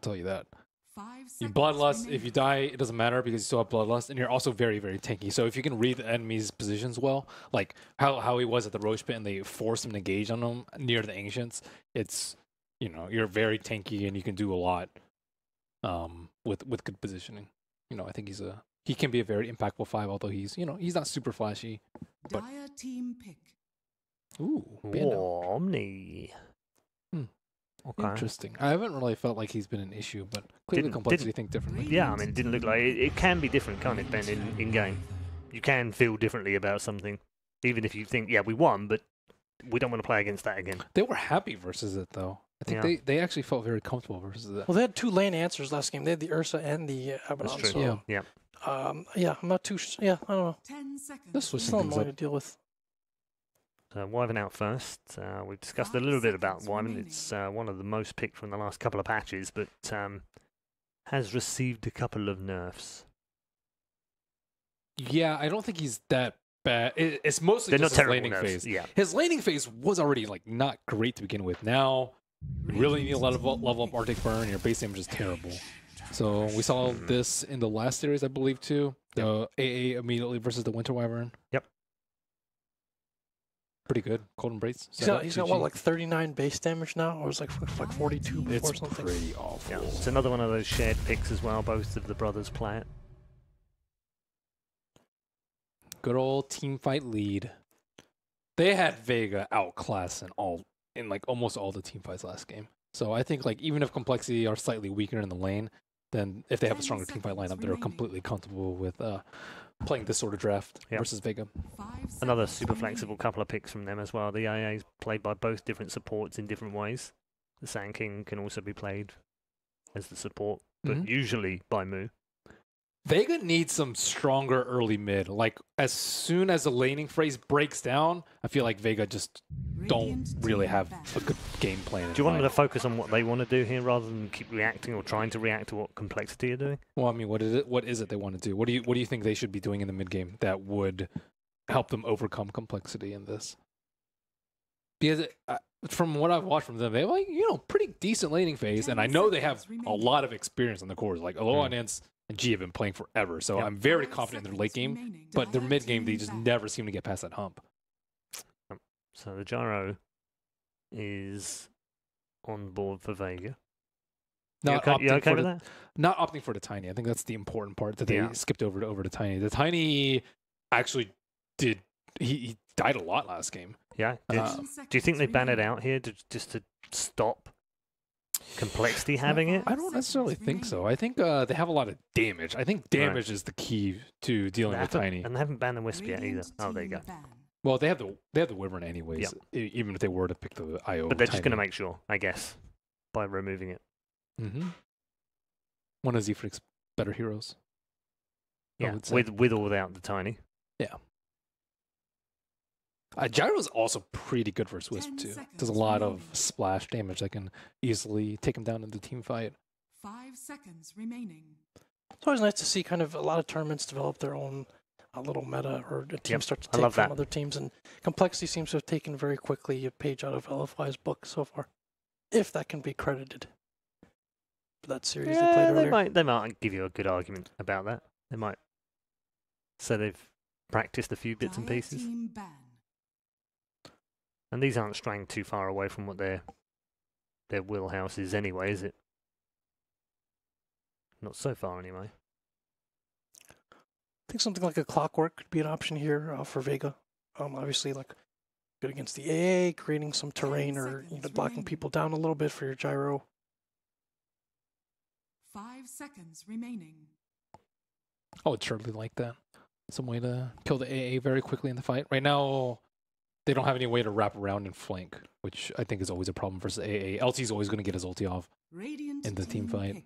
tell you that. You Bloodlust, if you die, it doesn't matter because you still have Bloodlust, and you're also very, very tanky. So if you can read the enemy's positions well, like how he was at the Roach Pit and they forced him to engage on him near the Ancients, it's, you know, you're very tanky and you can do a lot with good positioning. You know, I think he can be a very impactful 5, although he's not super flashy. But... team pick. Ooh, Omni. Okay. Interesting. I haven't really felt like he's been an issue, but clearly complexity think differently. Yeah, I mean, it didn't look like it can be different, can't it, Ben? In game, you can feel differently about something, even if you think, yeah, we won, but we don't want to play against that again. They were happy versus it, though. I think they actually felt very comfortable versus it. Well, they had 2 lane answers last game. They had the Ursa and the Abaddon. That's true. So, yeah. Yeah, I'm not too. Yeah, I don't know. 10 seconds. This was Still annoying to deal with. Wyvern out first. We've discussed a little bit about Wyvern. It's one of the most picked from the last couple of patches, but has received a couple of nerfs. Yeah, I don't think he's that bad. It's mostly just his laning phase. Yeah. His laning phase was already like not great to begin with. Now, you really need to level up Arctic Burn. Your base damage is terrible. So we saw this in the last series, I believe, too. The AA immediately versus the Winter Wyvern. Yep. Pretty good. Cold Embrace. He's got what, like 39 base damage now? Or was like 42 before it's something? Pretty awful. Yeah. It's another one of those shared picks as well. Both of the brothers play it. Good old team fight lead. They had Vega outclass in like almost all the team fights last game. So I think like even if complexity are slightly weaker in the lane, then if they have a stronger team fight lineup, they're completely comfortable with playing this sort of draft versus Vega. Another super flexible couple of picks from them as well. The AA is played by both different supports in different ways. The Sand King can also be played as the support, but usually by Mu. Vega needs some stronger early mid. Like, as soon as the laning phase breaks down, I feel like Vega just don't really have a good game plan. Do you want them to focus on what they want to do here rather than keep reacting or trying to react to what complexity are doing? Well, I mean, what is it they want to do? What do you think they should be doing in the mid game that would help them overcome complexity in this? Because from what I've watched from them, they have like, pretty decent laning phase, and I know they have a lot of experience on the cores. Like Aloha and G have been playing forever, so I'm very confident in their late game, but their mid game, they just never seem to get past that hump. So the Gyro is on board for Vega. You okay with that? Not opting for the Tiny. I think that's the important part that they skipped over to Tiny. The Tiny actually did. He died a lot last game. Yeah. Do you think they ban it out here just to stop complexity having it? I don't necessarily think so. I think they have a lot of damage. I think damage is the key to dealing with Tiny. And they haven't banned the Wisp yet either. Oh, there you go. Well, they have the Wyvern anyways, even if they were to pick the IO. But they're just going to make sure, I guess, by removing it. One of Zefrik's better heroes. Yeah, with or without the Tiny. Yeah. Gyro's also pretty good versus Wisp too. Does a lot of splash damage that can easily take him down in the team fight. 5 seconds remaining. It's always nice to see kind of a lot of tournaments develop their own little meta, or a team start to take from other teams. And complexity seems to have taken very quickly a page out of LFY's book so far, if that can be credited. For that series they played earlier. They might give you a good argument about that. They might say they've practiced a few bits and pieces. And these aren't straying too far away from what their wheelhouse is anyway, is it? Not so far anyway. I think something like a Clockwork could be an option here for Vega. Obviously, like good against the AA, creating some terrain or blocking people down a little bit for your Gyro. 5 seconds remaining. I would certainly like that. Some way to kill the AA very quickly in the fight. Right now, they don't have any way to wrap around and flank, which I think is always a problem versus AA. LT's always going to get his ulti off in the team fight.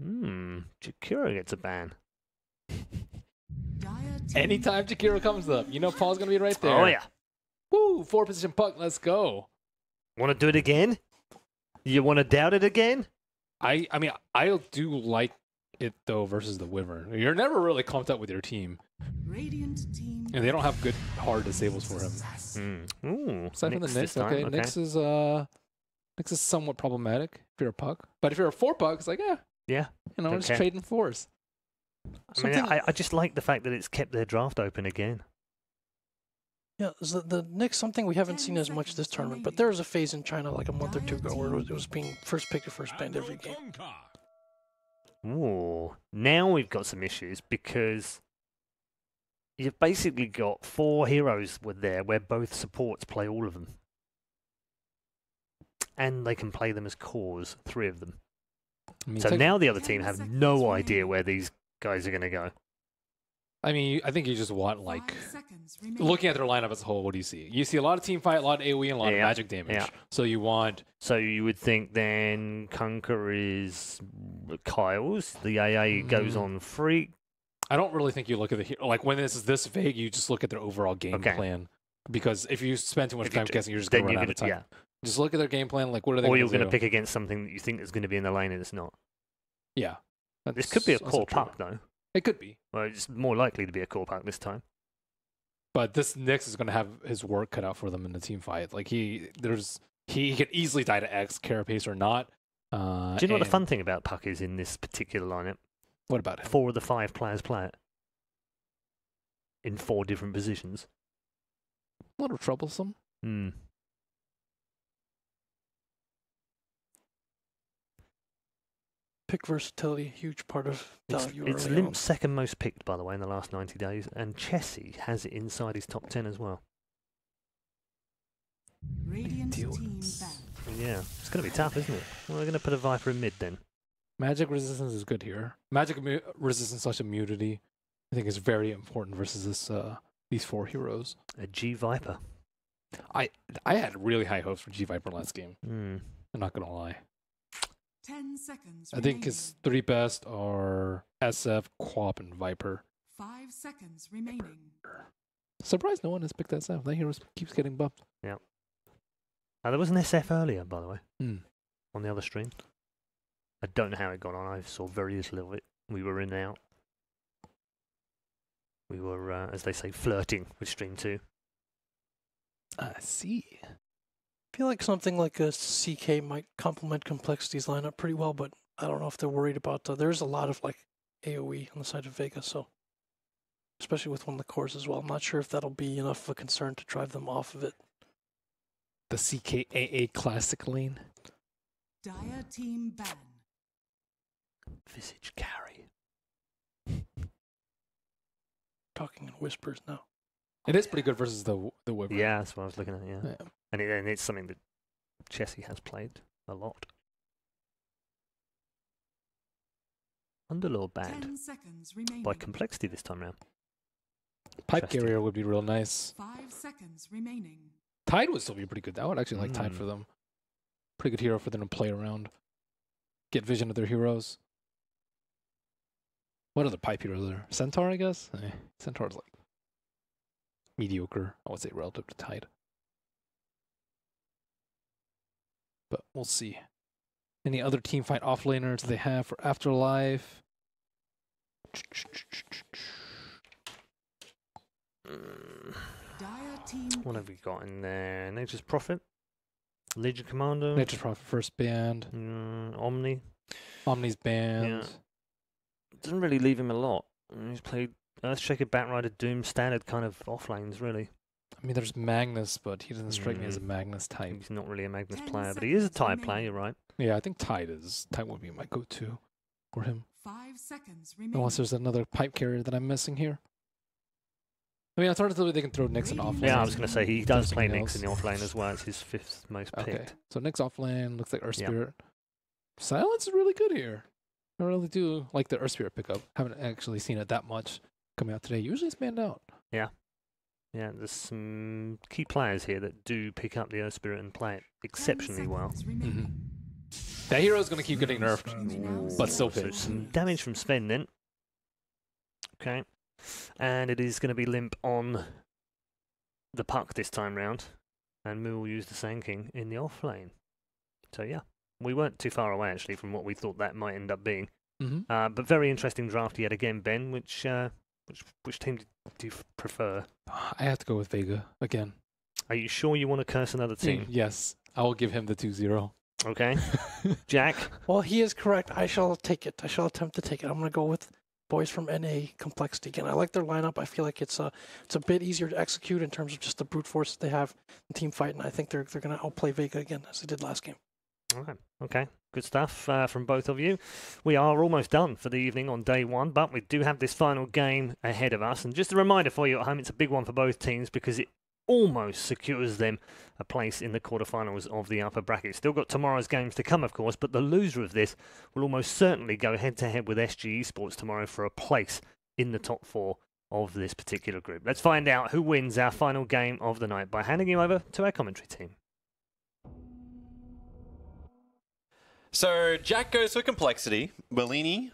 Jakiro gets a ban. Anytime Jakiro comes up, Paul's going to be right there. Oh, yeah. Woo, 4-position puck, let's go. Want to do it again? You want to doubt it again? I mean, I do like it, though, versus the Wyvern. You're never really comped up with your team. And they don't have good hard disables for him. Ooh, aside from the Nyx, okay, Nyx Makes it somewhat problematic if you're a puck. But if you're a 4 puck, it's like, Yeah. you know, just trading 4s. I mean, I just like the fact that it's kept their draft open again. Yeah, the next something we haven't seen as much this tournament, but there was a phase in China like a month or two ago where it was being first pick to first banned every game. Ooh, now we've got some issues because you've basically got 4 heroes with there where both supports play all of them. And they can play them as cores, 3 of them. I mean, so now the other team have no idea where these guys are going to go. I mean, I think you just want, like, looking at their lineup as a whole, what do you see? You see a lot of team fight, a lot of AoE, and a lot of magic damage. Yeah. So you want... So you would think then Kunker is Kyle's, the AA goes on Freak. I don't really think you look at the... Like, when this is this vague, you just look at their overall game plan. Because if you spend too much time guessing, you're just going to run out of time. Yeah. Just look at their game plan, like, what are they Or going you're to going to pick against something that you think is going to be in the lane and it's not. Yeah. This could be a core puck, though. It could be. Well, it's more likely to be a core puck this time. But this Nyx is going to have his work cut out for them in the team fight. Like, he could easily die to X, Carapace or not. Do you know what the fun thing about puck is in this particular lineup? What about it? 4 of the 5 players play it. In 4 different positions. A little troublesome. Pick versatility, huge part of value. It's Limp's second most picked, by the way, in the last 90 days, and Chessie has it inside his top 10 as well. Radiant team Yeah, it's going to be tough, isn't it? Well, we're going to put a Viper in mid then. Magic resistance is good here. Magic resistance / immunity, I think, is very important versus this these 4 heroes. A G Viper. I had really high hopes for G Viper last game. I'm not going to lie. 10 seconds. I think his 3 best are SF, Quap, and Viper. 5 seconds remaining. Surprised no one has picked SF. That hero keeps getting buffed. Yeah. There was an SF earlier, by the way, on the other stream. I don't know how it got on. I saw very little of it. We were in and out. We were, as they say, flirting with stream 2. I see. I feel like something like a CK might complement complexity's lineup pretty well, but I don't know if they're worried about there's a lot of like AoE on the side of Vega, so especially with one of the cores as well. I'm not sure if that'll be enough of a concern to drive them off of it. The CKAA classic lane. Dire team ban. Visage carry. Talking in whispers now. It is pretty good versus the Wyvern. Yeah, that's what I was looking at, yeah. And it's something that Chessie has played a lot. Underlord banned 10 seconds remaining. by complexity this time round. Pipe carrier would be real nice. 5 seconds remaining. Tide would still be pretty good. I would actually like Tide for them. Pretty good hero for them to play around. Get vision of their heroes. What other pipe heroes are there? Centaur, I guess? Centaur's like mediocre, I would say, relative to Tide. But we'll see. Any other team fight offlaners they have for Afterlife? What have we got in there? Nature's Prophet? Legion Commander? Nature's Prophet first banned. Omni? Omni's banned. Yeah. Doesn't really leave him a lot. He's played Earthshaker, Batrider, Doom, standard kind of offlanes, really. I mean, there's Magnus, but he doesn't strike me as a Magnus type. He's not really a Magnus player, but he is a Tide player, you're right. Yeah, I think Tide would be my go-to for him. 5 seconds remaining. Unless there's another pipe carrier that I'm missing here. I mean, alternatively, they can throw Nyx in offlane. Yeah, I was going to say, he does play Nyx in the offlane as well. It's his 5th most picked. Okay, so Nyx offlane, looks like Earth Spirit. Silence is really good here. I really do like the Earth Spirit pickup. Haven't actually seen it that much coming out today. Usually it's banned out. Yeah. Yeah, there's some key players here that do pick up the Earth Spirit and play it exceptionally well. That hero is going to keep getting nerfed, but still picked. So some damage from Sven then. Okay. And it is going to be Limp on the puck this time round. And Moo will use the Sand King in the off lane. So yeah, we weren't too far away actually from what we thought that might end up being. But very interesting draft yet again, Ben. Which team do you prefer? I have to go with Vega again. Are you sure you want to curse another team? Yes, I will give him the 2-0. Okay. Jack? Well, he is correct. I shall take it. I shall attempt to take it. I'm going to go with boys from NA compLexity again. I like their lineup. I feel like it's a bit easier to execute in terms of just the brute force that they have in team fight, and I think they're going to outplay Vega again as they did last game. All right. Okay. Good stuff from both of you. We are almost done for the evening on day one, but we do have this final game ahead of us. And just a reminder for you at home, it's a big one for both teams because it almost secures them a place in the quarterfinals of the upper bracket. Still got tomorrow's games to come, of course, but the loser of this will almost certainly go head-to-head with SG Esports tomorrow for a place in the top 4 of this particular group. Let's find out who wins our final game of the night by handing you over to our commentary team. So Jack goes for compLexity, Bellini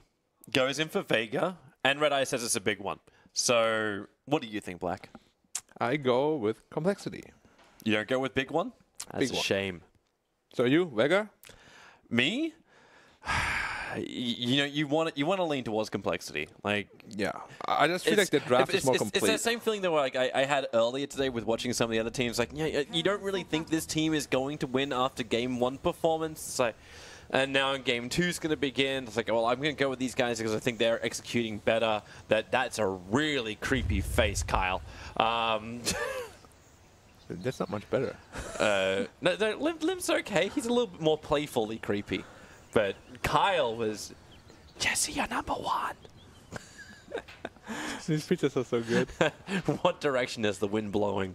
goes in for Vega, and Red Eye says it's a big one. So what do you think, Black? I go with compLexity. You don't go with big one? That's Big a one. shame. So you, Vega? Me? You know, you want to lean towards compLexity. Like, yeah, I just feel like the draft is more complete. It's that same feeling that like I had earlier today with watching some of the other teams. Like, yeah, you don't really think this team is going to win after game 1 performance. It's like, and now in game 2 is going to begin. It's like, well, I'm going to go with these guys because I think they're executing better. That's a really creepy face, Kyle. That's not much better. No, Lim's okay. He's a little bit more playfully creepy. But Kyle was, Jesse, you're number 1. These features are so good. What direction is the wind blowing?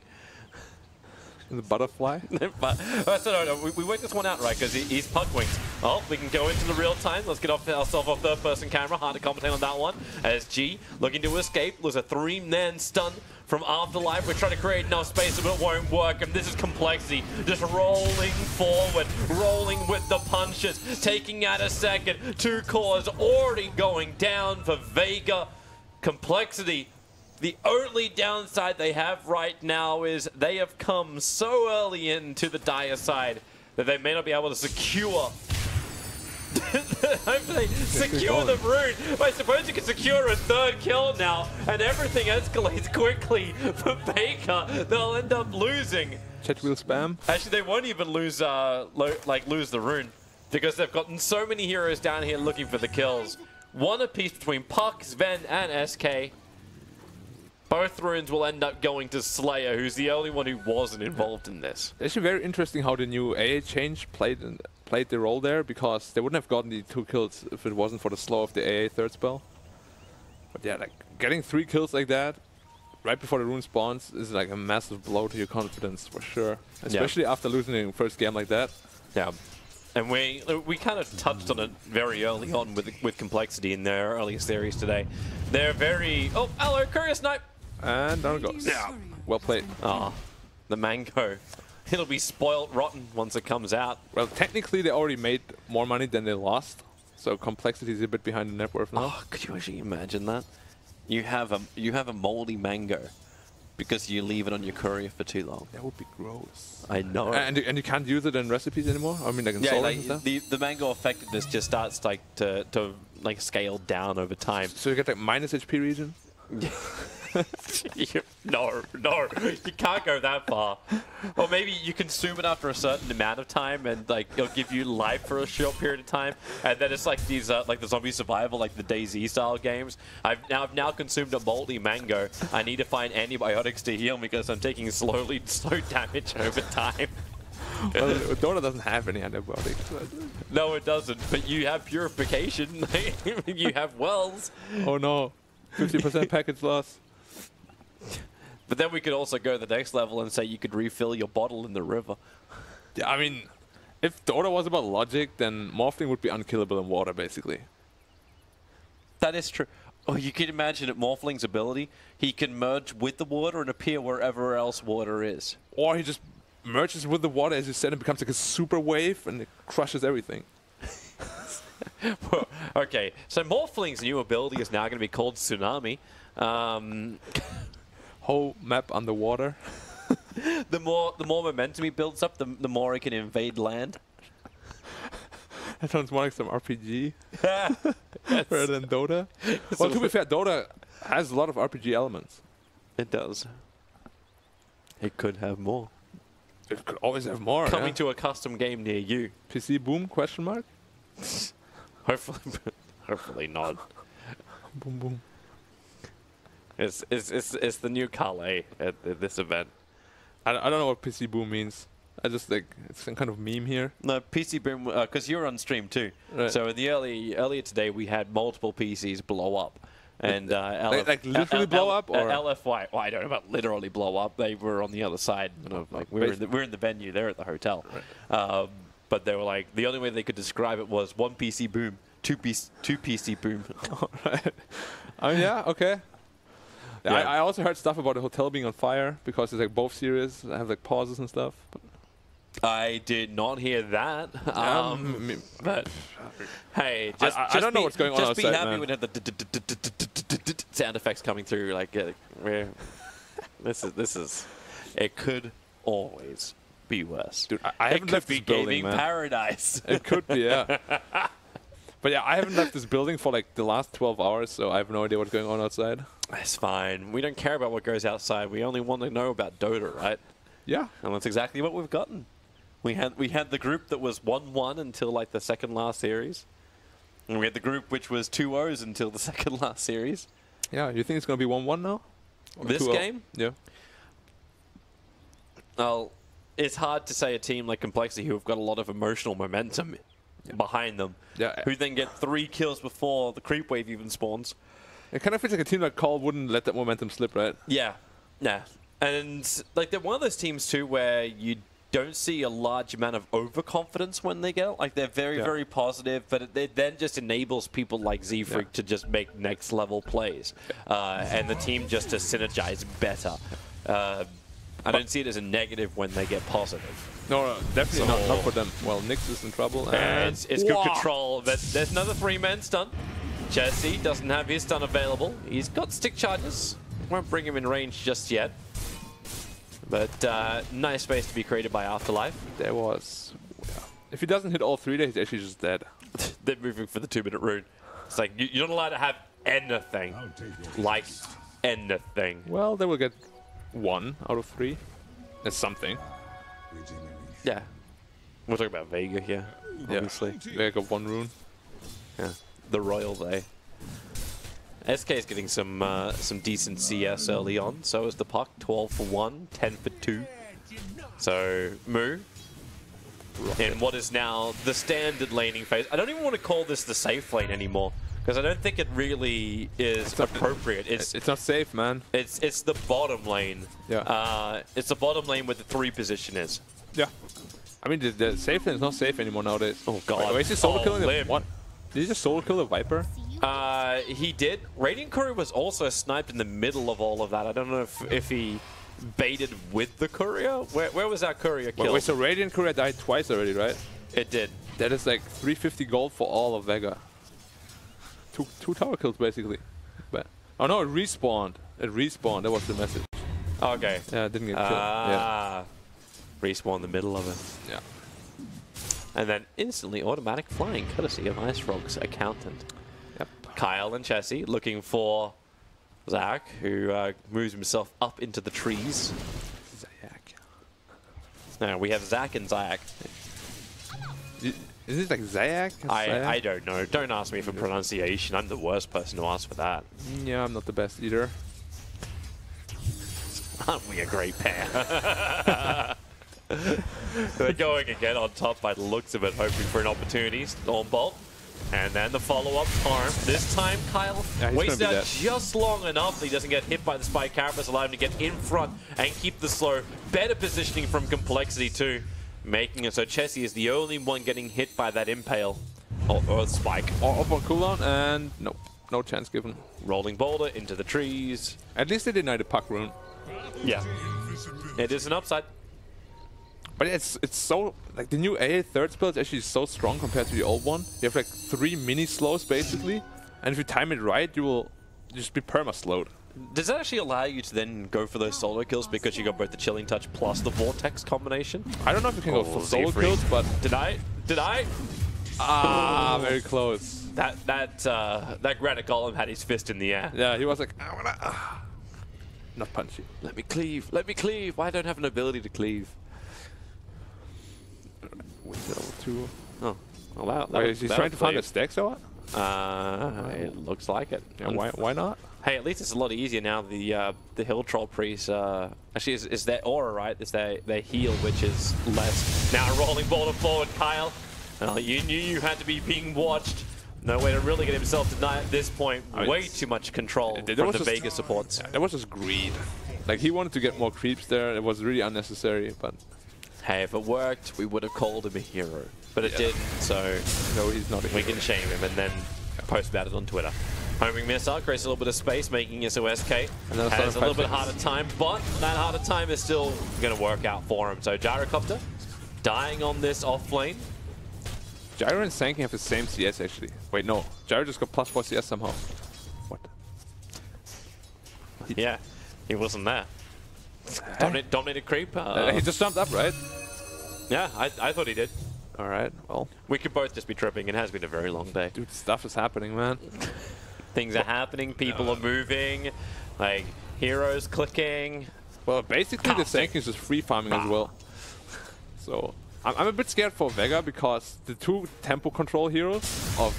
The butterfly? But, no, we worked this one out, right? Because he's puck wings. Oh, we can go into the real time. Let's get ourselves off third-person camera. Hard to commentate on that one. As G looking to escape. There's a 3-man stun from Afterlife. We're trying to create enough space, but it won't work. And this is compLexity. Just rolling forward, rolling with the punches, taking out a second. 2 cores already going down for Vega. compLexity. The only downside they have right now is they have come so early into the dire side that they may not be able to secure. Hopefully secure the rune. I suppose you can secure a 3rd kill now, and everything escalates quickly for Baker. They'll end up losing. Chat wheel spam. Actually, they won't even lose lose the rune because they've gotten so many heroes down here looking for the kills. One apiece between Puck, Sven, and SK. Both runes will end up going to Slayer, who's the only one who wasn't involved in this. It's actually very interesting how the new AA change played the role there, because they wouldn't have gotten the 2 kills if it wasn't for the slow of the AA 3rd spell. But yeah, like getting 3 kills like that right before the rune spawns is like a massive blow to your confidence for sure. Especially after losing the first game like that. Yeah. And we kind of touched on it very early on with compLexity in their earlier series today. They're very... Oh, hello, Courier Snipe! And down it goes. Yeah. Well played. Ah, the mango. It'll be spoiled rotten once it comes out. Well, technically they already made more money than they lost, so compLexity is a bit behind the net worth now. Oh, could you actually imagine that? You have a moldy mango because you leave it on your courier for too long. That would be gross. I know. And you can't use it in recipes anymore? I mean, like in solar and stuff? The mango effectiveness just starts like to scale down over time. So you get like minus HP region? No, you can't go that far. Or maybe you consume it after a certain amount of time, and like it'll give you life for a short period of time, and then it's like these like the zombie survival, like the DayZ style games. I've now consumed a moldy mango. I need to find antibiotics to heal because I'm taking slow damage over time. Well, Dota doesn't have any antibiotics. No, it doesn't. But you have purification. You have wells. Oh no, 50% package loss. But then we could also go to the next level and say you could refill your bottle in the river. Yeah, I mean, if Dota was about logic, then Morphling would be unkillable in water, basically. That is true. Oh, you can imagine at Morphling's ability, he can merge with the water and appear wherever else water is. Or he just merges with the water, as you said, and becomes like a super wave and it crushes everything. Well, okay, so Morphling's new ability is now going to be called Tsunami. Whole map underwater. The more momentum he builds up, the more he can invade land. That sounds more like some RPG rather than Dota. Well, to be fair, Dota has a lot of RPG elements. It does. It could have more. It could always have more. Coming to a custom game near you. PC boom? Question mark. Hopefully not. Boom boom. It's the new CoL at this event. I don't know what PC boom means. I just like it's some kind of meme here. No, PC boom, because you're on stream too. Right. So in the earlier today, we had multiple PCs blow up, and like literally blow up, or LFY. Well, I don't know about literally blow up. They were on the other side. Like we're in the venue. They're at the hotel. Right. But they were like the only way they could describe it was one PC boom, two PC boom. Right. Oh yeah, okay. Yeah. I also heard stuff about the hotel being on fire because it's like both series have like pauses and stuff. But I did not hear that. But hey, I don't know what's going on just outside, be happy man. when the sound effects coming through. Like, this is. It could always be worse. Dude, I haven't left this building, gaming man. paradise. It could be, yeah. But yeah, I haven't left this building for like the last 12 hours, so I have no idea what's going on outside. That's fine. We don't care about what goes outside. We only want to know about Dota, right? Yeah. And that's exactly what we've gotten. We had the group that was 1-1 until like the second last series. And we had the group which was 2-0s until the second last series. Yeah, you think it's going to be 1-1 now? Or This 2-0? game? Yeah. Well, it's hard to say a team like compLexity who have got a lot of emotional momentum behind them, who then get 3 kills before the creep wave even spawns. It kind of feels like a team like CoL wouldn't let that momentum slip, right? Yeah. And like they're one of those teams too where you don't see a large amount of overconfidence when they get. Like they're very positive, but it then just enables people like Z-Freak to just make next level plays, and the team just to synergize better. I don't see it as a negative when they get positive. No, definitely not for them. Well, Nyx is in trouble. And it's good control, but there's another 3-man stun. Jesse doesn't have his stun available. He's got stick charges. Won't bring him in range just yet. But nice space to be created by Afterlife. There was... Yeah. If he doesn't hit all 3, he's actually just dead. They're moving for the 2-minute rune. It's like, you're not allowed to have anything. Like, anything. Well, they will get 1 out of 3. That's something. Yeah. We're talking about Vega here, obviously. Vega got 1 rune. Yeah. The Royal Day. SK is getting some decent CS early on. So is the Puck. 12 for 1, 10 for 2. So Moo in what is now the standard laning phase. I don't even want to call this the safe lane anymore because I don't think it really is appropriate. It's not safe, man. It's the bottom lane. Yeah. It's the bottom lane where the 3 position is. Yeah. I mean, the safe lane is not safe anymore nowadays. Oh god. Wait, is he solo killing the what? Did he just solo kill the Viper? He did. Radiant Courier was also sniped in the middle of all of that. I don't know if he baited with the Courier. Where was that Courier killed? Wait, so Radiant Courier died twice already, right? It did. That is like 350 gold for all of Vega. Two tower kills, basically. But oh no, it respawned. It respawned. That was the message. Okay. Yeah, it didn't get killed. Yeah. Respawn in the middle of it. Yeah. And then instantly automatic flying, courtesy of Ice Frog's accountant. Yep. Kyle and Chessie looking for Zach, who moves himself up into the trees. Zayak. Now we have Zach and Zayak. Is it like Zayak? I don't know. Don't ask me for pronunciation. I'm the worst person to ask for that. Yeah, I'm not the best either. Aren't we a great pair? They're going again on top by the looks of it, hoping for an opportunity. Stormbolt. And then the follow-up arm. This time, Kyle wastes out just long enough that he doesn't get hit by the spike carapace, allow him to get in front and keep the slow. Better positioning from compLexity too, making it so Chessie is the only one getting hit by that impale. Or spike. Or up on cooldown, and nope. No chance given. Rolling boulder into the trees. At least they denied the puck rune. Yeah. It is an upside. But it's so, like, the new AA third spell is actually so strong compared to the old one. You have like 3 mini slows basically, and if you time it right, you will just be perma-slowed. Does that actually allow you to then go for those solo kills because you got both the Chilling Touch plus the Vortex combination? I don't know if you can go for solo kills, but... Did I? Ah, very close. That Granite Golem had his fist in the air. Yeah, he was like, I wanna... Not punchy. Let me cleave. Let me cleave. I don't have an ability to cleave. Level 2. Oh, well, Wait, he's trying to find the stacks or what? It looks like it. Yeah, why not? Hey, at least it's a lot easier now. The Hill Troll Priest actually is their aura, right? Is their heal, which is less. Now rolling ball forward, Kyle. You knew you had to be being watched. No way to really get himself denied at this point. Way too much control from the Vega supports. Yeah, that was just greed. Like, he wanted to get more creeps there. It was really unnecessary, but... Hey, if it worked, we would have called him a hero. But it didn't, so... No, he's not a hero. We can shame him and then post about it on Twitter. Homing missile creates a little bit of space, making it so SK has a little bit harder time, but that harder time is still going to work out for him. So Gyrocopter dying on this off lane. Gyro and Sanking have the same CS actually. Wait, no. Gyro just got +4 CS somehow. What? Yeah, he wasn't there. Dominated creep. He just jumped up, right? Yeah, I thought he did. Alright, well. We could both just be tripping. It has been a very long day. Dude, stuff is happening, man. Things are happening, people are moving, like heroes clicking. Well, basically the Sanking is just free farming as well. So, I'm a bit scared for Vega because the two tempo control heroes of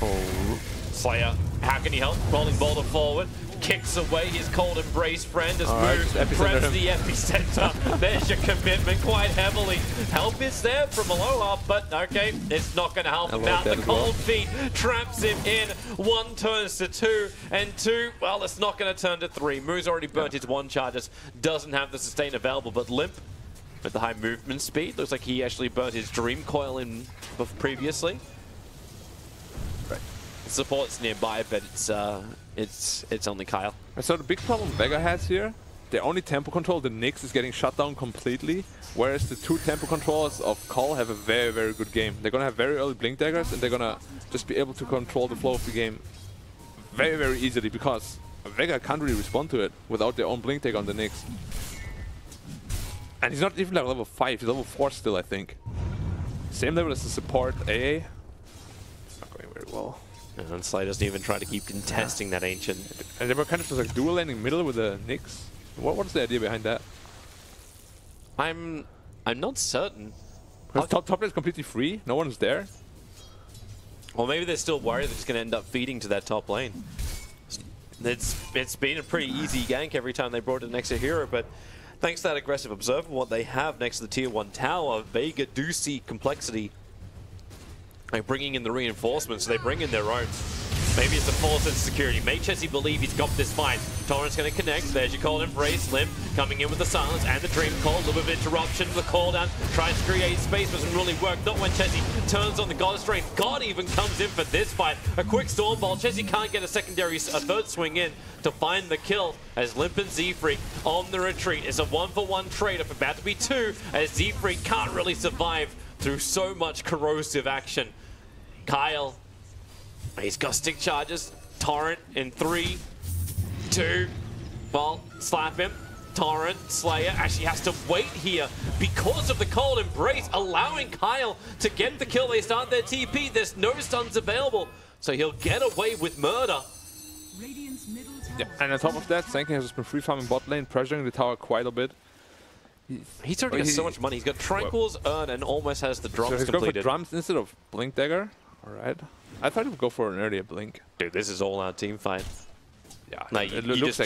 Slayer, how can he help? Rolling boulder forward, kicks away his cold embrace friend as Move preps the epicenter. There's your commitment quite heavily. Help is there from Aloha, but okay, it's not going to help him out. The cold feet traps him in. 1 turns to 2, and 2, well, it's not going to turn to 3. Moo's already burnt his 1 charges, doesn't have the sustain available, but Limp with the high movement speed. Looks like he actually burnt his Dream Coil in previously. Right. Support's nearby, but it's only Kyle. So the big problem Vega has here, the only tempo control, the Nyx, is getting shut down completely, whereas the 2 tempo controllers of CoL have a very, very good game. They're gonna have very early blink daggers, and they're gonna just be able to control the flow of the game very, very easily, because Vega can't really respond to it without their own blink dagger on the Nyx. And he's not even level 5, he's level 4 still, I think. Same level as the support AA. It's not going very well. And Slay doesn't even try to keep contesting that Ancient. And they were kind of just like dual landing middle with the Nyx. What's the idea behind that? I'm not certain. Top lane is completely free, no one's there. Or maybe they're still worried they're just going to end up feeding to that top lane. It's been a pretty easy gank every time they brought in an extra hero, but thanks to that aggressive observer, what they have next to the tier 1 tower, Vega do see complexity. Like bringing in the reinforcements, so they bring in their own. Maybe it's a false insecurity. Make Chessy believe he's got this fight. Torrent's going to connect. There's your cold embrace. Limp coming in with the silence and the dream call. A little bit of interruption. The call down. Tries to create space. Doesn't really work. Not when Chessy turns on the God Strength. God even comes in for this fight. A quick storm ball. Chessy can't get a third swing in to find the kill as Limp and Z-Freak on the retreat. It's a 1-for-1 trade-off, about to be 2, as Z-Freak can't really survive through so much corrosive action. Kyle, he's got stick charges. Torrent in 3, 2, well, slap him. Torrent, Slayer actually has to wait here because of the cold embrace, allowing Kyle to get the kill. They start their TP, there's no stuns available, so he'll get away with murder. Yeah, and on top of that, Sanking has just been free farming bot lane, pressuring the tower quite a bit. He's already got so much money. He's got Tranquils earned and almost has the drums so he's completed. Going for drums instead of Blink Dagger. Alright. I thought he would go for an earlier Blink. Dude, this is all our team fight. Yeah, like, you just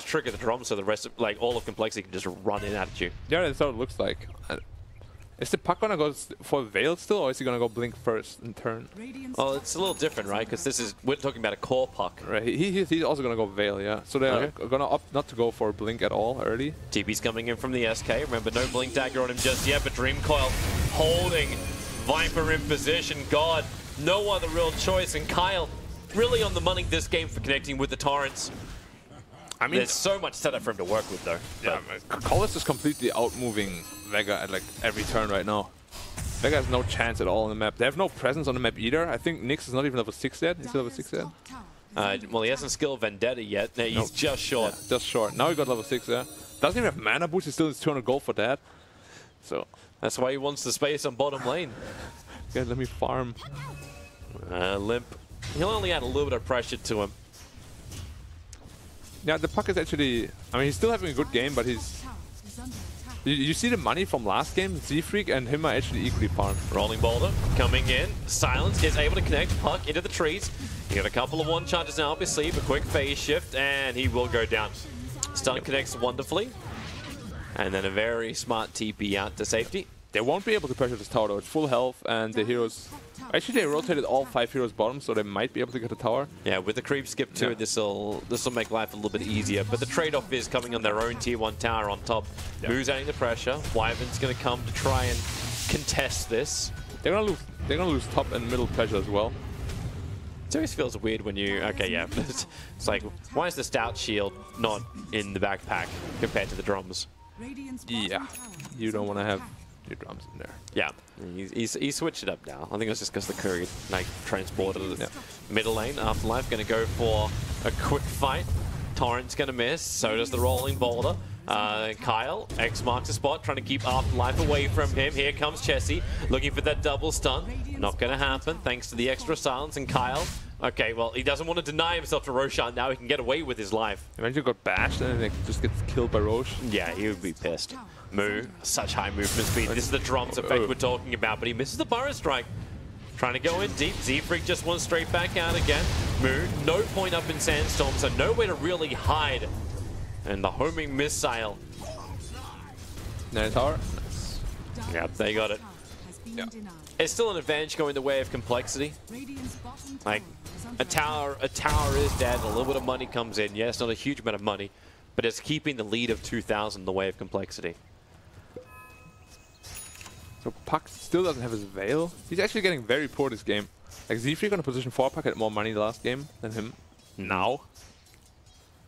trigger the drums so the rest of, like, all of complexity can just run in at you. Yeah, that's how it looks like. Is the puck gonna go for Veil still, or is he gonna go Blink first in turn? Well, it's a little different, right? Because we're talking about a core puck. Right, he's also gonna go Veil, yeah. So they're gonna opt not to go for Blink at all early. TP's coming in from the SK. Remember, no Blink Dagger on him just yet, but Dream Coil holding Viper in position. God, no other real choice, and Kyle really on the money this game for connecting with the Torrents. I mean, there's so much setup for him to work with, though. Yeah, CoL is just completely outmoving Vega at like every turn right now. Vega has no chance at all on the map. They have no presence on the map either. I think Nyx is not even level 6 yet. He's level 6 yet. Well, he hasn't skilled Vendetta yet. No, he's just short. Yeah, just short. Now he got level 6, yeah. Doesn't even have mana boost. He still needs 200 gold for that. So that's why he wants the space on bottom lane. Yeah, let me farm. Limp. He'll only add a little bit of pressure to him. Yeah, the puck is actually... I mean, he's still having a good game, but he's... You see the money from last game? Z-Freak and him are actually equally farmed. Rolling boulder coming in. Silence is able to connect Puck into the trees. You got a couple of one charges now up his sleeve, a quick phase shift, and he will go down. Stun connects wonderfully. And then a very smart TP out to safety. They won't be able to pressure this tower though. It's full health and the heroes... Actually, they rotated all 5 heroes bottom, so they might be able to get the tower. Yeah, with the creep skip too, this will make life a little bit easier. But the trade-off is coming on their own tier 1 tower on top. Moves adding the pressure. Wyvern's going to come to try and contest this. They're gonna lose top and middle pressure as well. It always feels weird when you... Okay, yeah. It's like, why is the stout shield not in the backpack compared to the drums? Yeah, you don't want to have your drums in there. Yeah, he switched it up now. I think it was just because the Curry like transported it. Yeah. Middle lane, Afterlife going to go for a quick fight. Torrent's going to miss, so does the rolling boulder. Kyle, X marks the spot, trying to keep Afterlife away from him. Here comes Chessie, looking for that double stun. Not going to happen, thanks to the extra silence. And Kyle, okay, well, he doesn't want to deny himself to Roshan. Now he can get away with his life. Imagine got bashed and then just gets killed by Roche. Yeah, he would be pissed. Moo, such high movement speed. This is the drums effect we're talking about, but he misses the burrow strike. Trying to go in deep. Z-Freak just wants straight back out again. Moo, no point up in Sandstorm, so nowhere to really hide. And the homing missile. Nice tower. Yep, they got it. Yeah. It's still an advantage going the way of complexity. Like, a tower is dead, a little bit of money comes in. Yes, not a huge amount of money, but it's keeping the lead of 2,000 the way of complexity. So Puck still doesn't have his Veil. He's actually getting very poor this game. Like Z-Freak on a position 4, Puck had more money the last game than him now.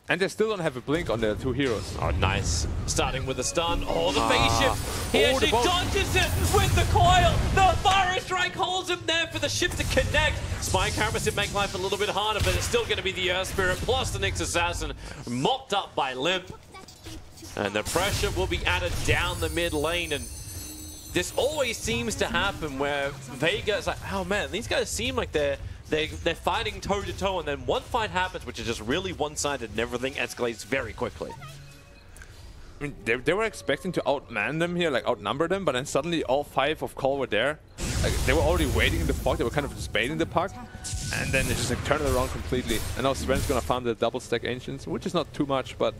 And they still don't have a blink on their 2 heroes. Oh, nice. Starting with a stun. Oh, the phase shift. He actually dodges it with the coil. The fire strike holds him there for the shift to connect. Spike Harvest to make life a little bit harder, but it's still going to be the Earth Spirit plus the Nyx Assassin mopped up by Limp. And the pressure will be added down the mid lane. And this always seems to happen where Vega is like, oh man, these guys seem like they're fighting toe-to-toe, and then one fight happens, which is just really one-sided, and everything escalates very quickly. I mean, they were expecting to outman them here, like outnumber them, but then suddenly all 5 of CoL were there. Like, they were already waiting in the Puck, they were kind of just baiting the Puck, and then they just like turned it around completely. And now Sven's gonna farm the double stack Ancients, which is not too much, but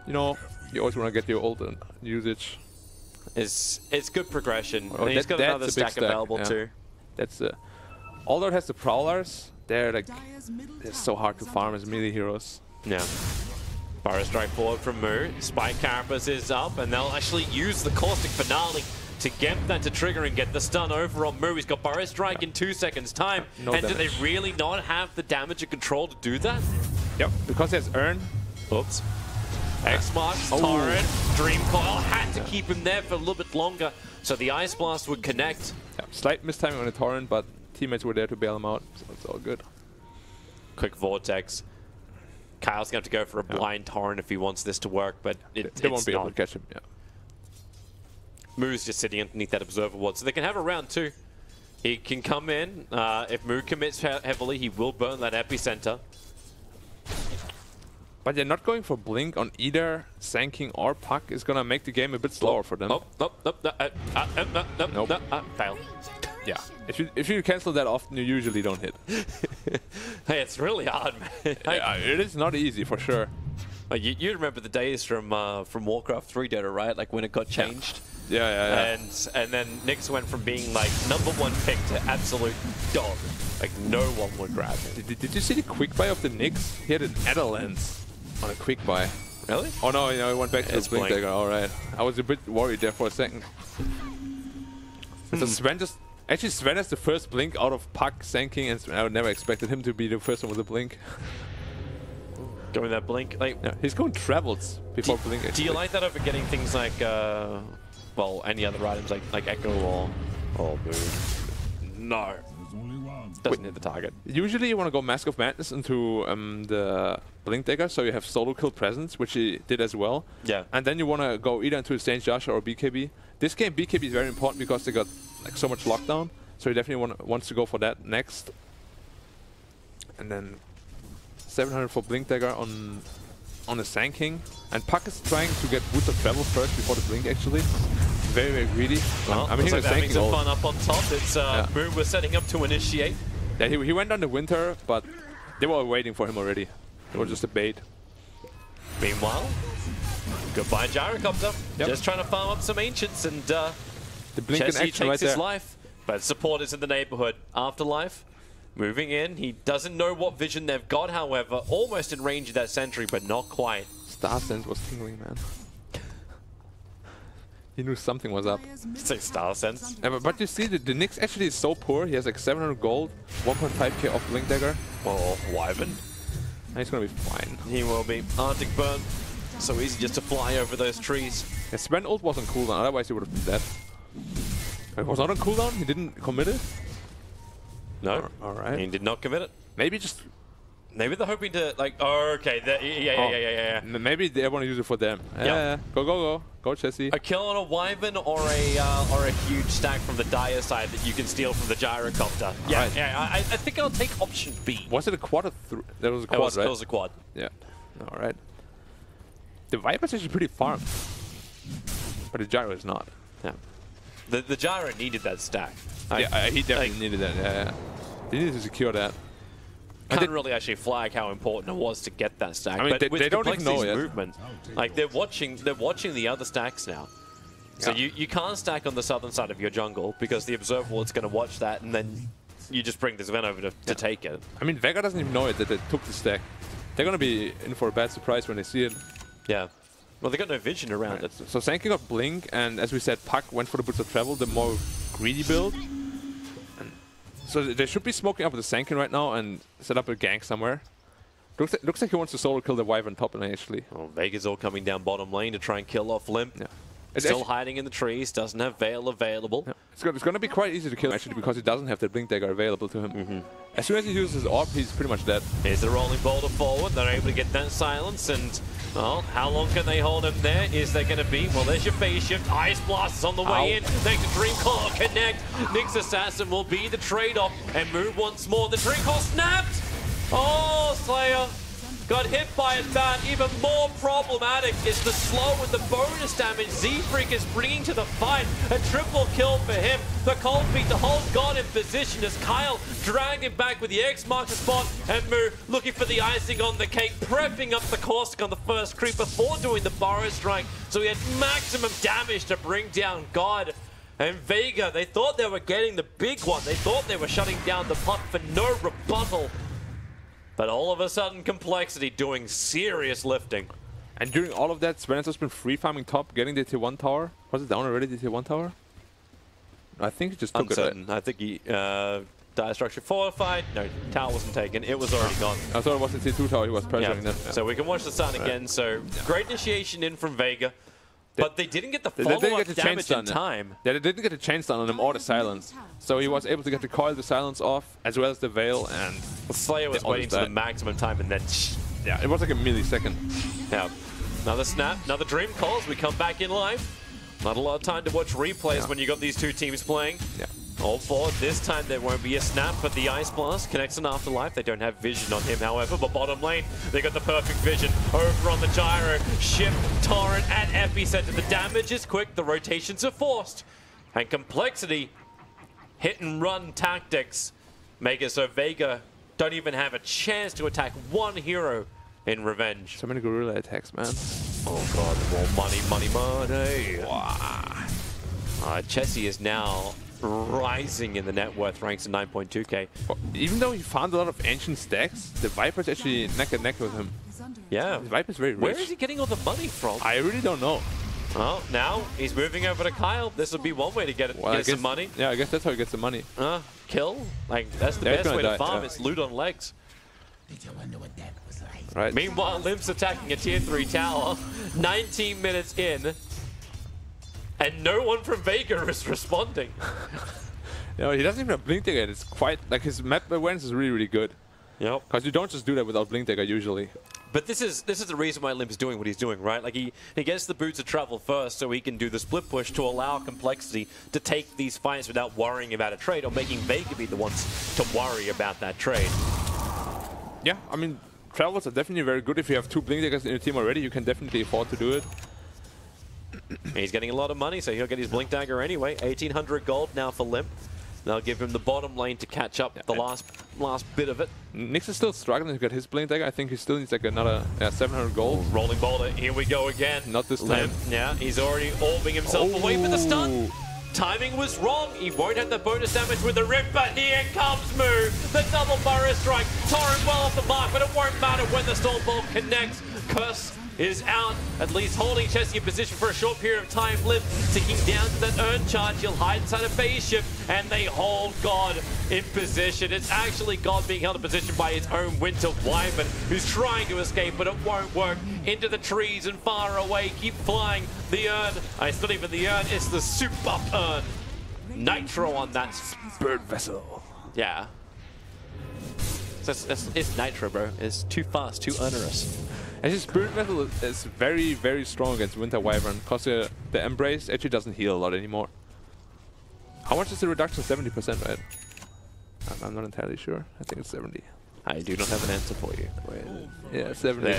you know, you always wanna get your ult and usage. It's good progression. Oh, and he's got another stack available too. That's although it has the Prowlers, they're like so hard to farm as melee heroes. Yeah. Fire strike forward from Moo. Spike Carapace is up, and they'll actually use the Caustic Finale to get that to trigger and get the stun over on Moo. He's got Burrow Strike in 2 seconds time. No and damage. Do they really not have the damage and control to do that? Yep, because there's Earn. Oops. X-Marks, Torrent, Dream Coil had to keep him there for a little bit longer, so the Ice Blast would connect. Yeah, slight mistiming on the Torrent, but teammates were there to bail him out, so it's all good. Quick Vortex. Kyle's going to have to go for a blind Torrent if he wants this to work, but they won't be able to catch him. Yeah. Moo's just sitting underneath that Observer Ward, so they can have a round 2. He can come in. If Moo commits heavily, he will burn that Epicenter. But they're not going for Blink on either Sanking or Puck. Is going to make the game a bit slower for them. Fail. Yeah, if you cancel that often, you usually don't hit. Hey, it's really hard, man. Yeah, it is not easy for sure. You remember the days from Warcraft 3 Dota, right? Like when it got changed. Yeah. And then Nyx went from being like #1 pick to absolute dog. Like no one would grab him. Did you see the quick buy of the Nyx? He had an Adderlance on a quick buy. Really? Oh no, he went back to his the Blink Dagger. All right, I was a bit worried there for a second. So Sven just. Actually, Sven has the first blink out of Puck, Sanking, and I would never expected him to be the first one with a blink. Going that blink, like yeah, he's going travels before blink. Do you like that over getting things like, well, any other items like Echo or Moon? No, doesn't hit the target. Usually, you want to go Mask of Madness into the Blink Dagger, so you have solo kill presence, which he did as well. Yeah, and then you want to go either into the Strange Joshua or BKB. This game, BKB is very important because they got like so much lockdown, so he definitely wants to go for that next. And then 700 for Blink Dagger on on the Sand King, and Puck is trying to get Boots of Travel first before the Blink actually. Very, very greedy. Well, I'm hearing the Sand having King some ult. fun up on top. It's Moon was setting up to initiate. Yeah, he went on the Winter, but they were waiting for him already. It was just a bait. Meanwhile, goodbye Gyrocopter. Yep. Just trying to farm up some Ancients, and The Blink in Chessie action takes right his there. life. But support is in the neighborhood. Afterlife moving in. He doesn't know what vision they've got, however. Almost in range of that sentry, but not quite. Star Sense was tingling, man. He knew something was up. Say Star Sense. Yeah, but you see, the Nyx actually is so poor. He has like 700 gold, 1.5k off Blink Dagger. Oh, Wyvern. And he's gonna be fine. He will be. Arctic Burn. So easy just to fly over those trees. Yeah, Sven ult was on cooldown, otherwise he would have been dead. It was not on cooldown? He didn't commit it? No. Alright. He did not commit it. Maybe just... Maybe they're hoping to, like, oh, okay. Yeah. Maybe they want to use it for them. Yeah. Go, Chessie. A kill on a Wyvern or a huge stack from the Dire side that you can steal from the Gyrocopter. Yeah, Right. I think I'll take option B. Was it a quad or That was a quad, right? It was a quad. Yeah. Alright. The Viper's actually pretty farmed. But the Gyro is not. Yeah. The Gyro needed that stack. Yeah, he definitely needed that. Yeah. They needed to secure that. Can't really actually flag how important it was to get that stack. I mean, but with they don't even know complexity's yet. movement, like they're watching the other stacks now. So Yeah. you can't stack on the southern side of your jungle because the observer is going to watch that, and then you just bring this event over to take it. I mean, Vega doesn't even know it that they took the stack. They're gonna be in for a bad surprise when they see it. Yeah. Well, they got no vision around it. So Sand King got Blink, and as we said, Puck went for the Boots of Travel, the more greedy build. And so they should be smoking up with the Sand King right now and set up a gank somewhere. Looks like he wants to solo kill the Wyvern top lane actually. Well, Vega's all coming down bottom lane to try and kill off Limp. Yeah. Still hiding in the trees, doesn't have Veil available. Yeah. It's gonna be quite easy to kill actually because he doesn't have the Blink Dagger available to him. As soon as he uses his AWP, he's pretty much dead. Here's the rolling boulder forward. They're able to get that silence, and well, how long can they hold him there? Is there going to be? Well, there's your phase shift. Ice Blast is on the way in. Thanks to Dream Call connect. Nyx Assassin will be the trade-off and move once more. The Dream Call snapped. Oh, Slayer got hit by it bad. Even more problematic is the slow and the bonus damage Z-Freak is bringing to the fight. A triple kill for him. The CoL beat the whole god in position as Kyle dragged him back with the X marks the spot, and Moo looking for the icing on the cake, prepping up the caustic on the first creep before doing the Burrow Strike. So he had maximum damage to bring down God. And Vega, they thought they were getting the big one. They thought they were shutting down the puck for no rebuttal. But all of a sudden, compLexity doing serious lifting. And during all of that, Sven has been free farming top, getting the tier 1 tower. Was it down already, the tier 1 tower? I think he just took Uncertain. it. I think he dire structure fortified. No, tower wasn't taken. It was already gone. I thought it was the tier 2 tower he was pressuring them. Yeah. So we can watch the sun again. So great initiation in from Vega. But they didn't get the They didn't follow-up get the chain damage stun. in time. Yeah, they didn't get the chain stun on him or the silence. So he was able to get the coil, the silence off, as well as the veil, and Slayer was waiting to the maximum time, and then yeah, it was like a millisecond. Yeah. Another snap, another Dream Calls. We come back in live. Not a lot of time to watch replays when you got these two teams playing. Yeah. All forward. This time there won't be a snap, but the Ice Blast connects an Afterlife. They don't have vision on him, however, but bottom lane, they got the perfect vision. Over on the Gyro, Shift, Torrent, and Epicenter. The damage is quick, the rotations are forced. And compLexity, hit and run tactics make it so Vega don't even have a chance to attack one hero in revenge. So many gorilla attacks, man. Oh god, more money. Wow. Chessie is now rising in the net worth ranks to 9.2k. Even though he found a lot of ancient stacks, the Viper's actually neck and neck with him. Yeah. The Viper's very rich. Where is he getting all the money from? I really don't know. Well, now he's moving over to Kyle. This would be one way to get it, Well, get some money. Yeah, I guess that's how he gets the money. Kill. Like, that's the Yeah, he's best way gonna to die, farm. yeah. It's loot on legs. Right. Meanwhile, Limp's attacking a tier 3 tower. 19 minutes in. And no one from Vega is responding. You know, he doesn't even have Blink Dagger. It's quite, like, his map awareness is really, really good. Yep. Because you don't just do that without Blink Dagger usually. But this is the reason why Limp is doing what he's doing, right? Like he gets the boots of travel first so he can do the split push to allow compLexity to take these fights without worrying about a trade or making Vega be the ones to worry about that trade. Yeah, I mean, travels are definitely very good. If you have 2 Blink Daggers in your team already, you can definitely afford to do it. He's getting a lot of money, so he'll get his Blink Dagger anyway. 1,800 gold now for Limp. They'll give him the bottom lane to catch up the last bit of it. Nyx is still struggling to get his Blink Dagger. I think he still needs like another 700 gold. Rolling boulder, here we go again. Not this time. Limp, yeah, he's already orbing himself away for the stun. Timing was wrong. He won't have the bonus damage with the rip, but here comes Moo. The double burrow strike. Torrent well off the mark, but it won't matter when the Storm Bolt connects. Curse is out, at least holding Chessie in position for a short period of time. Limp ticking down to that urn charge. He'll hide inside a base ship, and they hold God in position. It's actually God being held in position by his own Winter Wyvern, who's trying to escape, but it won't work. Into the trees and far away. Keep flying. The urn, it's not even the urn, it's the super urn. Nitro on that bird vessel. Yeah. It's Nitro, bro. It's too fast, too onerous. Actually, Spirit Vessel is very, very strong against Winter Wyvern, because the Embrace actually doesn't heal a lot anymore. How much is the reduction? 70%, right? I'm not entirely sure. I think it's 70. I do not have an answer for you. Wait. Yeah, 70.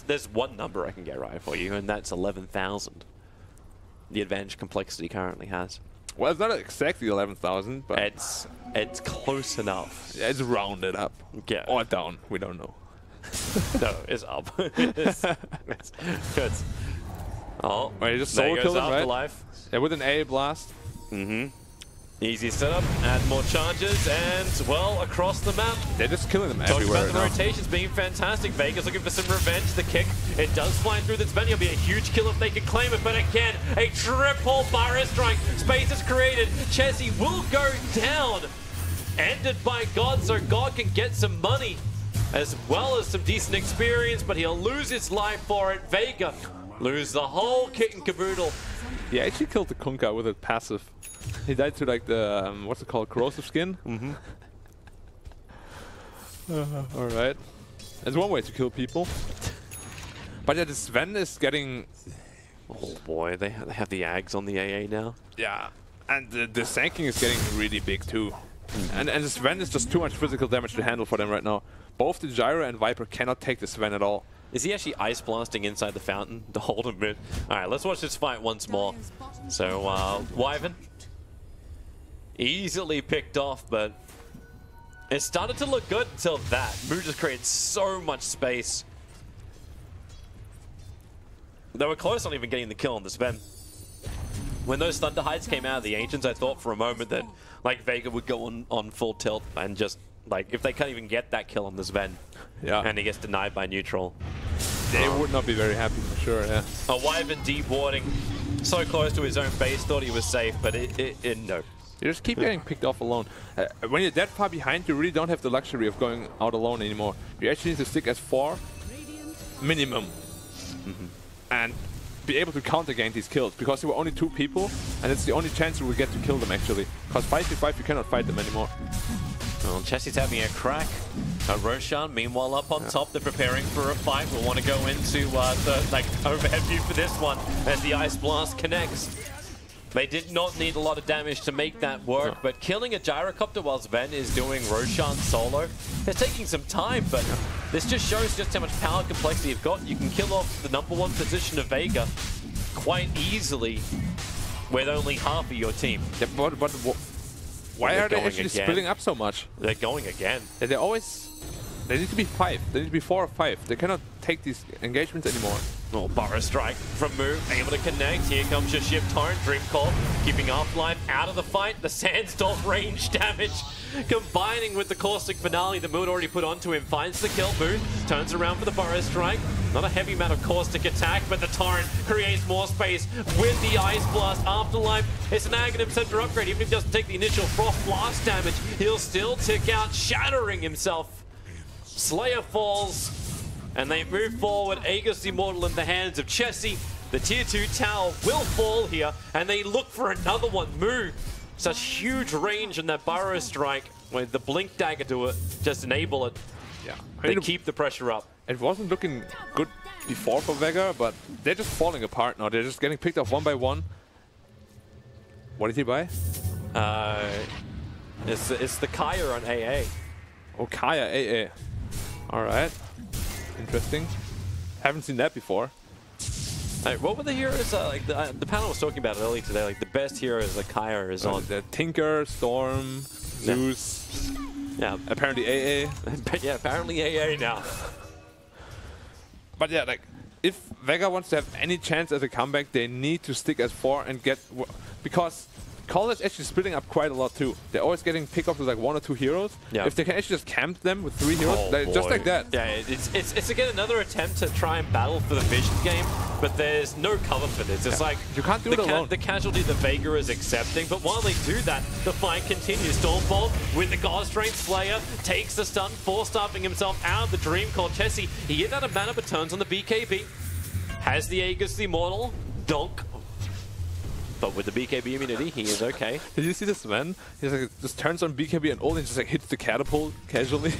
There's one number I can get right for you, and that's 11,000. The advantage complexity currently has. Well, it's not exactly 11,000, but it's close enough. Yeah, it's rounded up. Yeah. Or down. We don't know. No, it's up. it's good. Oh, wait, he just solo killed him, right? Afterlife. Yeah, with an A blast. Easy setup, add more charges, and, well, across the map. They're just killing them Talking everywhere. about the rotations being fantastic. Vega's looking for some revenge. The kick, it does fly through this Sven. It'll be a huge kill if they can claim it, but again, a triple Burrow strike. Space is created. Chessie will go down. Ended by God, so God can get some money, as well as some decent experience, but he'll lose his life for it. Vega lose the whole kit and caboodle. He actually killed the Kunkka with a passive. He died to like the, what's it called, corrosive skin? Alright. That's one way to kill people. But yeah, the Sven is getting... Oh boy, they have the Ags on the AA now. Yeah, and the Sanking is getting really big too. And the Sven is just too much physical damage to handle for them right now. Both the Gyro and Viper cannot take the Sven at all. Is he actually ice blasting inside the fountain to hold him in? Alright, let's watch this fight once more. So, Wyvern easily picked off, but it started to look good until that. Moo just created so much space. They were close on even getting the kill on the Sven. When those Thunder Heights came out of the Ancients, I thought for a moment that like Vega would go on full tilt and just like if they can't even get that kill on the Sven, and he gets denied by neutral, they would not be very happy for sure. Yeah. A Wyvern deboarding so close to his own base, thought he was safe, but no. You just keep getting picked off alone. When you're that far behind, you really don't have the luxury of going out alone anymore. You actually need to stick as 4 minimum. And be able to counter gain these kills, because there were only 2 people, and it's the only chance you will get to kill them actually. Because 5v5 you cannot fight them anymore. Well, Chessie's having a crack. Roshan, meanwhile, up on top, they're preparing for a fight. We'll want to go into the overhead view for this one as the Ice Blast connects. They did not need a lot of damage to make that work, but killing a gyrocopter while Sven is doing Roshan solo, it's taking some time, but this just shows just how much power and complexity you've got. You can kill off the #1 position of Vega quite easily with only half of your team. Yeah, but why are they actually splitting up so much? They're going again. They need to be 5. They need to be 4 or 5. They cannot take these engagements anymore. Oh, Burrow strike from Moo, able to connect. Here comes your ship, Torrent, Dream Call, keeping Afterlife out of the fight. The Sandstorm range damage, combining with the Caustic Finale that Moo had already put onto him, finds the kill. Moo turns around for the Burrow strike. Not a heavy amount of Caustic attack, but the Torrent creates more space with the Ice Blast. Afterlife, it's an Aghanim Center upgrade. Even if he doesn't take the initial Frost Blast damage, he'll still tick out, shattering himself. Slayer falls, and they move forward. Aegis Immortal in the hands of Chessie. The tier 2 tower will fall here, and they look for another one. Moo, such huge range in that Burrow strike with the Blink Dagger to it, just enable it. Yeah, They keep the pressure up. It wasn't looking good before for Vega, but they're just falling apart now. They're just getting picked off 1 by 1. What did he buy? It's the Kaya on AA. Oh, Kaya AA. All right. Interesting. Haven't seen that before. What were the heroes? Like the panel was talking about it earlier today. Like the best heroes that Kaya is on. The Tinker, Storm, Zeus. Yeah. Apparently AA. Yeah, apparently AA now. But yeah, like if Vega wants to have any chance at a comeback, they need to stick as 4 and get because CoL is actually splitting up quite a lot too. They're always getting pickups with like 1 or 2 heroes. Yeah. If they can actually just camp them with 3 heroes, just like that. Yeah, it's again another attempt to try and battle for the vision game, but there's no cover for this. It's like you can't do it alone. The casualty that Vega is accepting, but while they do that, the fight continues. Stormbolt with the God Strength Slayer takes the stun, force-starving himself out of the Dream called Chessie. He gets out of mana but turns on the BKB. Has the Aegis the Immortal. Donk. But with the BKB immunity, he is okay. Did you see this man? He's like just turns on BKB and only just like hits the catapult casually.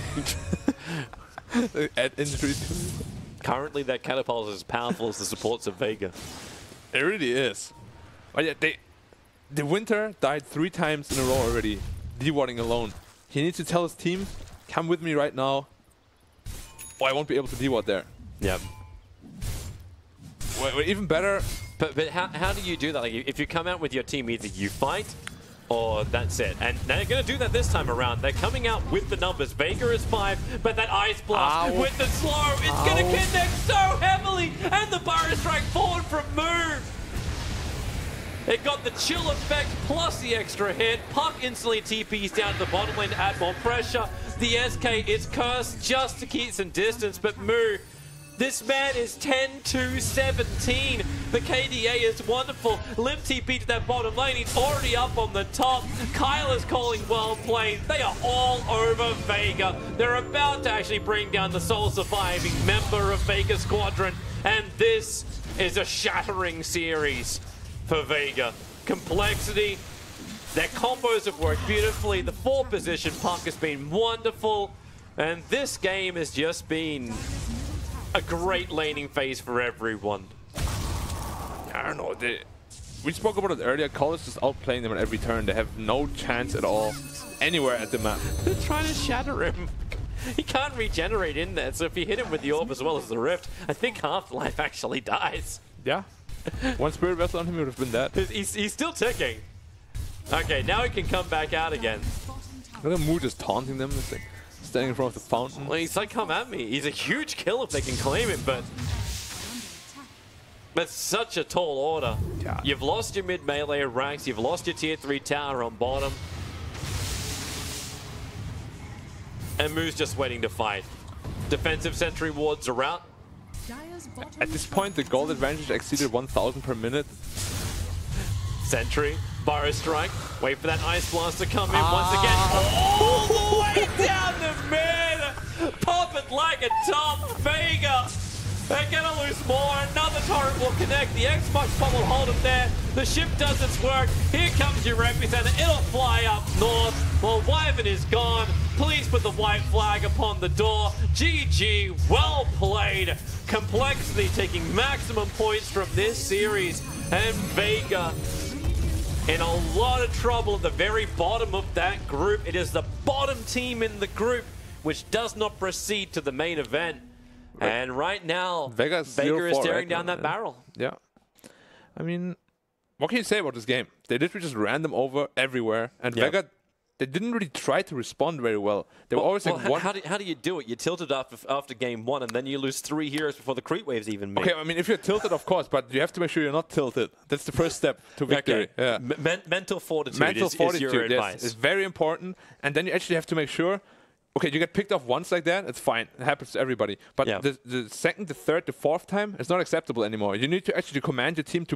Add injury to it. Currently, that catapult is as powerful as the supports of Vega. It really is. But yeah, the Winter died 3 times in a row already, D-warding alone. He needs to tell his team, come with me right now, or I won't be able to D-ward there. Yeah. Well, even better. But how do you do that? Like, if you come out with your team, either you fight or that's it. And they're going to do that this time around. They're coming out with the numbers. Vega is 5, but that Ice Blast with the slow, it's going to connect so heavily. And the Burrow Strike forward from Moo. It got the chill effect plus the extra hit. Puck instantly TPs down to the bottom lane to add more pressure. The SK is cursed just to keep some distance, but Moo, this man is 10-17. The KDA is wonderful. Limp TP to that bottom lane. He's already up on the top. Kyle is calling well played. They are all over Vega. They're about to actually bring down the sole surviving member of Vega Squadron. And this is a shattering series for Vega. compLexity. Their combos have worked beautifully. The 4-position puck has been wonderful. And this game has just been a great laning phase for everyone. I don't know. We spoke about it earlier. CoL is just outplaying them on every turn. They have no chance at all anywhere at the map. They're trying to shatter him. He can't regenerate in there, so if you hit him with the orb as well as the rift, I think Half-Life actually dies. Yeah. One Spirit Vessel on him would have been dead. He's still ticking. Okay, now he can come back out again. Look at Moo just taunting them. It's like standing in front of the fountain. Well, he's like, come at me. He's a huge kill if they can claim him, but that's such a tall order. Yeah. You've lost your mid melee ranks. You've lost your tier 3 tower on bottom. And Moo's just waiting to fight. Defensive sentry wards are out. At this point, the gold advantage exceeded 1,000 per minute. Sentry, Burrow Strike. Wait for that Ice Blast to come in once again. All the way down the mid. Pop it like a top. Vega. They're gonna lose more. Another turret will connect. The Xbox pop will hold him there. The ship does its work. Here comes your epicenter. It'll fly up north. Well, Wyvern is gone. Please put the white flag upon the door. GG, well played. compLexity taking maximum points from this series. And Vega in a lot of trouble at the very bottom of that group. It is the bottom team in the group which does not proceed to the main event. And right now, Vega is staring down that barrel. Yeah. I mean, what can you say about this game? They literally just ran them over everywhere. And Vega, they didn't really try to respond very well. They were always like one... How do you do it? You tilted after game 1, and then you lose 3 heroes before the creep waves even meet. Okay, I mean, if you're tilted, of course, but you have to make sure you're not tilted. That's the first step to victory. Okay. Yeah. Mental fortitude is your advice. Yes, it's very important. And then you actually have to make sure... Okay, you get picked off once like that, it's fine. It happens to everybody. But the second, the third, the fourth time, it's not acceptable anymore. You need to actually command your team to